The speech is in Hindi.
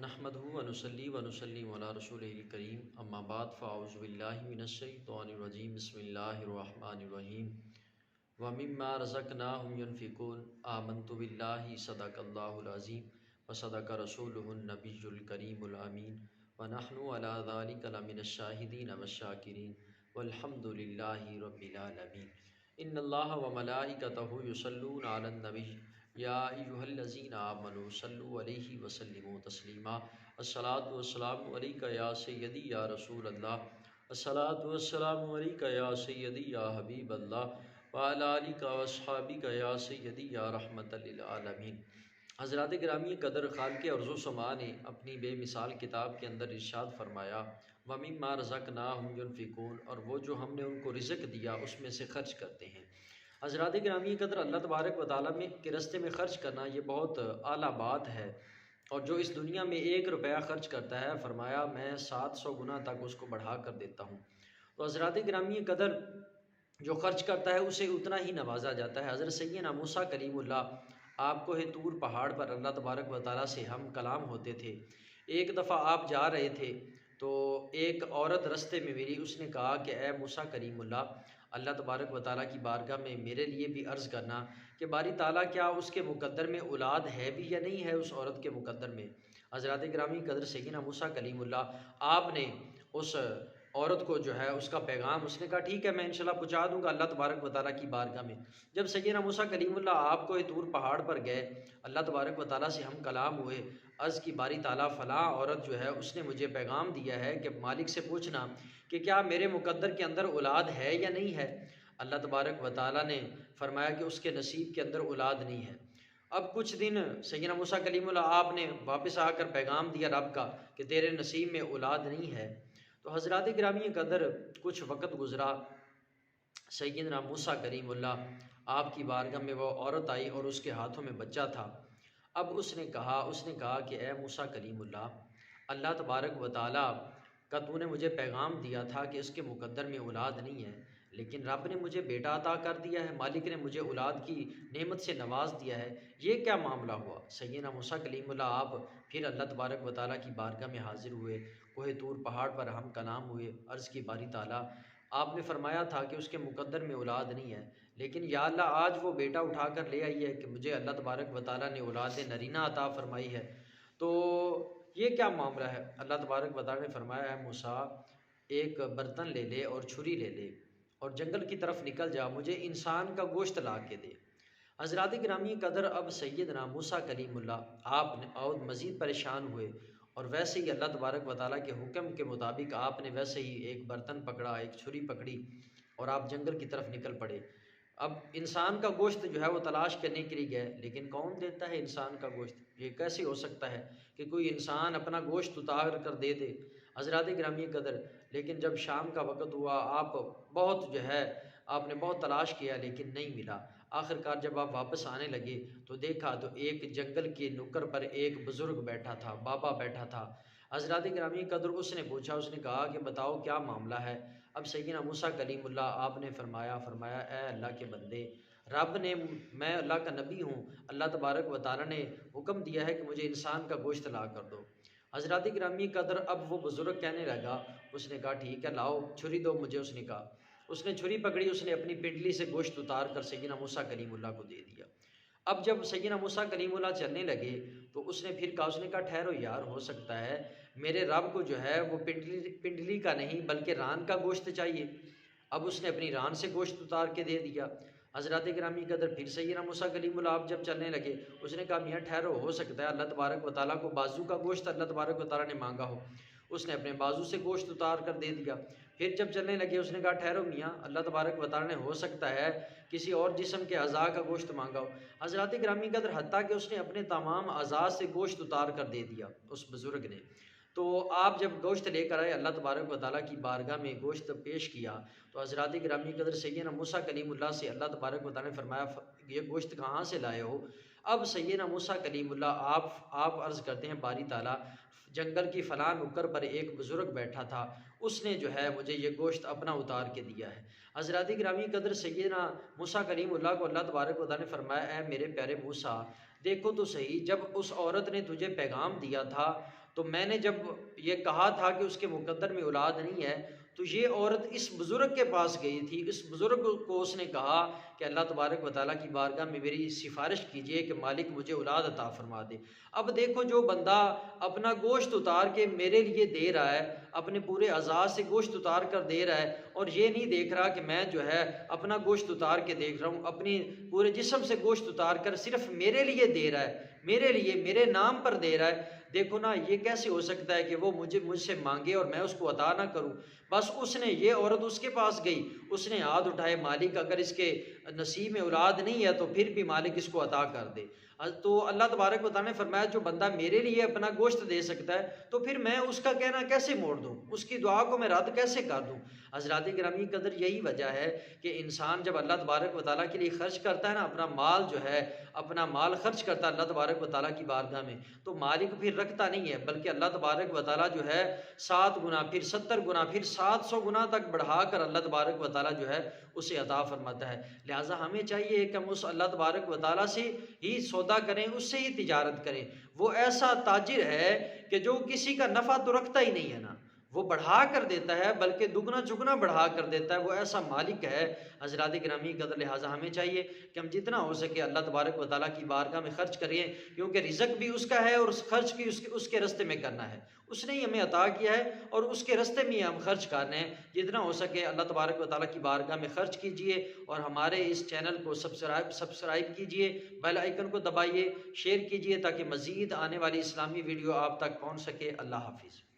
नहमदहु व नुसल्ली व नुसल्लिमु अला रसूलिल करीम अम्मा बाद फ़अऊज़ु बिल्लाहि मिनश शैतानिर रजीम बिस्मिल्लाहिर रहमानिर रहीम व मिम्मा रज़क़नाहुम युनफ़िक़ून आमन्तु बिल्लाहि सदक़ल्लाहुल अज़ीम व सदक़ रसूलुहुन नबियुल करीमुल अमीन व नहनु अला ज़ालिका लमिनश शाहिदीन वश्शाकिरीन वल्हम्दुलिल्लाहि रब्बिल आलमीन। इन्नल्लाहा व मलाइकतहु युसल्लूना अलन नबी या अय्युहल्लज़ीना आमनू सल्लु अलैहि व सल्लिमू तस्लीमा। अस्सलातु वस्सलामु अलैका या सय्यदी या रसूल अल्लाह। अस्सलातु वस्सलामु अलैका या सय्यदी या हबीब अल्लाह व अला आलिका व अस्हाबिका या सय्यदी या रहमतल लिल आलमीन। हज़रात गिरामी कदर खालिक़ अर्ज़ व समा ने अपनी बेमिसाल किताब के अंदर इरशाद फरमाया, व मिम्मा रज़क़नाहुम युनफ़िक़ून, और वो जो हमने उनको रिज़्क़ दिया उसमें से खर्च करते हैं। हज़रात गिरामी कदर अल्लाह तबारक व तआला में के रस्ते में ख़र्च करना ये बहुत आला बात है। और जो इस दुनिया में 1 रुपया खर्च करता है, फरमाया मैं 700 गुना तक उसको बढ़ा कर देता हूँ। तो हज़रात गिरामी कदर जो खर्च करता है उसे उतना ही नवाजा जाता है। हज़रत सैयदना मूसा कलीमुल्लाह आपको है तूर पहाड़ पर अल्लाह तबारक व तआला से हम कलाम होते थे। एक दफ़ा आप जा रहे थे तो एक औरत रस्ते में मिली, उसने कहा कि ए मूसा कलीमुल्लाह, अल्लाह तबारक व तआला की बारगाह में मेरे लिए भी अर्ज़ करना कि बारी ताला क्या उसके मुक़द्दर में औलाद है भी या नहीं है उस औरत के मुक़द्दर में। हज़रात गिरामी कदर सैयदना मूसा कलीमुल्लाह आपने उस औरत को जो है उसका पैगाम, उसने कहा ठीक है मैं इंशाल्लाह पहुँचा दूँगा अल्लाह तबारक व तआला की बारगाह में। जब सैयदना मूसा कलीमुल्लाह आपको ये तूर पहाड़ पर गए, अल्लाह तबारक व तआला से हम कलाम हुए, अर्ज़ की बारी ताला फ़लाँ औरत जो है उसने मुझे पैगाम दिया है कि मालिक से पूछना कि क्या मेरे मुक़द्दर के अंदर औलाद है या नहीं है। अल्लाह तबारक व तआला ने फरमाया कि उसके नसीब के अंदर औलाद नहीं है। अब कुछ दिन सैयदना मूसा कलीमुल्लाह आपने वापस आकर पैगाम दिया रब का कि तेरे नसीब में औलाद नहीं है। तो हज़रात गिरामी कदर कुछ वक़्त गुज़रा, सैयदना मूसा कलीमुल्लाह आपकी बारगाह में वो औरत आई और उसके हाथों में बच्चा था। अब उसने कहा कि ए मूसा कलीमुल्लाह, अल्लाह तबारक व तआला का तूने मुझे पैगाम दिया था कि इसके मुक़द्दर में औलाद नहीं है, लेकिन रब ने मुझे बेटा अता कर दिया है, मालिक ने मुझे औलाद की नेमत से नवाज दिया है, ये क्या मामला हुआ। सैयदना मूसा कलीमुल्लाह आप फिर अल्लाह तबारक व तआला की बारगाह में हाजिर हुए, कोहे तूर पहाड़ पर हम कलाम हुए, अर्ज़ की बारी ताला आपने फरमाया था कि उसके मुक़द्दर में औलाद नहीं है, लेकिन या अल्लाह आज वो बेटा उठा कर ले आई है कि मुझे अल्लाह तबारक व तआला ने औलाद नरीना अता फरमाई है, तो ये क्या मामला है। अल्लाह तबारक व तआला ने फरमाया है मूसा, एक बर्तन ले ले और छुरी ले ले और जंगल की तरफ निकल जा, मुझे इंसान का गोश्त ला के दे। हज़रात गिरामी कदर अब सैयदना मूसा कलीमुल्लाह आप और मज़ीद परेशान हुए और वैसे ही अल्लाह तबारक व तआला के हुक्म के मुताबिक आपने वैसे ही एक बर्तन पकड़ा, एक छुरी पकड़ी और आप जंगल की तरफ निकल पड़े। अब इंसान का गोश्त जो है वो तलाश करने के लिए गए, लेकिन कौन देता है इंसान का गोश्त। ये कैसे हो सकता है कि कोई इंसान अपना गोश्त उतार कर दे दे। हज़रात गिरामी कदर लेकिन जब शाम का वक़्त हुआ, आप बहुत जो है आपने बहुत तलाश किया लेकिन नहीं मिला। आखिरकार जब आप वापस आने लगे तो देखा तो एक जंगल के नुक्कड़ पर एक बुज़ुर्ग बैठा था, बाबा बैठा था। हज़रात गिरामी कदर उसने पूछा, उसने कहा कि बताओ क्या मामला है। अब सैयदना मूसा कलीमुल्लाह आपने फरमाया ए अल्लाह के बंदे, रब ने, मैं अल्लाह का नबी हूँ, अल्लाह तबारक व तआला ने हुक्म दिया है कि मुझे इंसान का गोश्त ला कर दो। हज़रात गिरामी कदर अब वो बुज़ुर्ग कहने लगा, उसने कहा ठीक है लाओ छुरी दो मुझे। उसने कहा, उसने छुरी पकड़ी, उसने अपनी पिंडली से गोश्त उतार कर सैयदना मूसा कलीमुल्लाह को दे दिया। अब जब सैयदना मूसा कलीमुल्लाह चलने लगे तो उसने फिर कहा, उसने कहा ठहरो यार, हो सकता है मेरे रब को जो है वो पिंडली का नहीं बल्कि रान का गोश्त चाहिए। अब उसने अपनी रान से गोश्त उतार के दे दिया। हज़रात गिरामी कदर फिर सैयदना मूसा कलीमुल्लाह आप जब चलने लगे, उसने कहा मियाँ ठहरो, हो सकता है अल्लाह तबारक व तआला को बाजू का गोश्त अल्लाह तबारक व तआला ने मांगा हो। उसने अपने बाजू से गोश्त उतार कर दे दिया। फिर जब चलने लगे उसने कहा ठहरो मियाँ, अल्लाह तबारक व तआला ने हो सकता है किसी और जिस्म के अज़ा का गोश्त मांगा हो। हज़रात गिरामी कदर हत्ता कि उसने अपने तमाम अज़ा से गोश्त उतार कर दे दिया उस बुज़ुर्ग ने। तो आप जब गोश्त लेकर आए, अल्लाह तबारक व तआला की बारगाह में गोश्त पेश किया, तो हज़रात गिरामी कदर सैयदना मूसा कलीमुल्लाह से अल्लाह तबारक व तआला ने फरमाया ये गोश्त कहाँ से लाए हो। अब सैयदना मूसा कलीमुल्लाह आप अर्ज़ करते हैं बारी ताला, जंगल की फ़लाँ नुक्कड़ पर एक बुज़ुर्ग बैठा था, उसने जो है मुझे ये गोश्त अपना उतार के दिया है। हज़रात गिरामी कदर सैयदना मूसा कलीमुल्लाह को अल्लाह तबारक व तआला ने फरमाया, ए मेरे प्यारे मूसा, देखो तो सही, जब उस औरत ने तुझे पैगाम दिया था तो मैंने जब ये कहा था कि उसके मुकद्दर में औलाद नहीं है, तो ये औरत इस बुज़ुर्ग के पास गई थी। इस बुज़ुर्ग को उसने कहा कि अल्लाह तबारक व तआला की बारगाह में मेरी सिफारिश कीजिए कि मालिक मुझे औलाद अता फरमा दे। अब देखो, जो बंदा अपना गोश्त उतार के मेरे लिए दे रहा है, अपने पूरे अज़ा से गोश्त उतार कर दे रहा है, और ये नहीं देख रहा कि मैं जो है अपना गोश्त उतार के देख रहा हूँ, अपनी पूरे जिस्म से गोश्त उतार कर सिर्फ मेरे लिए दे रहा है, मेरे लिए, मेरे नाम पर दे रहा है। देखो ना, ये कैसे हो सकता है कि वो मुझसे मांगे और मैं उसको अता ना करूं। बस उसने, ये औरत उसके पास गई, उसने हाथ उठाए, मालिक अगर इसके नसीब में औलाद नहीं है तो फिर भी मालिक इसको अता कर दे। तो अल्लाह तबारक व तआला ने फरमाया, जो बंदा मेरे लिए अपना गोश्त दे सकता है तो फिर मैं उसका कहना कैसे मोड़ दूँ, उसकी दुआ को मैं रद्द कैसे कर दूँ। हज़रात गिरामी कदर, यही वजह है कि इंसान जब अल्लाह तबारक व तआला के लिए खर्च करता है ना, अपना माल जो है, अपना माल खर्च करता है अल्लाह तबारक व तआला की बारगाह में, तो मालिक फिर रखता नहीं है, बल्कि अल्लाह तबारक व तआला जो है 7 गुना, फिर 70 गुना, फिर 700 गुना तक बढ़ाकर अल्लाह तबारक व तआला जो है उसे अता फरमाता है। लिहाजा हमें चाहिए कि हम उस अल्लाह तबारक व तआला से ही सौदा करें, उससे ही तिजारत करें। वो ऐसा ताजिर है कि जो किसी का नफ़ा तो रखता ही नहीं है ना, वो बढ़ा कर देता है, बल्कि दुगना चुगना बढ़ा कर देता है। वो ऐसा मालिक है। हज़रात गिरामी कदर, लिहाजा हमें चाहिए कि हम जितना हो सके अल्लाह तबारक व तआला की बारगाह में खर्च करें, क्योंकि रिज़्क़ भी उसका है और उस खर्च भी उसके रस्ते में करना है। उसने ही हमें अता किया है और उसके रस्ते में हम खर्च करने हैं। जितना हो सके अल्लाह तबारक व तआला की बारगाह में खर्च कीजिए और हमारे इस चैनल को सब्सक्राइब कीजिए, बेल आइकन को दबाइए, शेयर कीजिए, ताकि मज़ीद आने वाली इस्लामी वीडियो आप तक पहुँच सके। अल्लाह हाफ़िज़।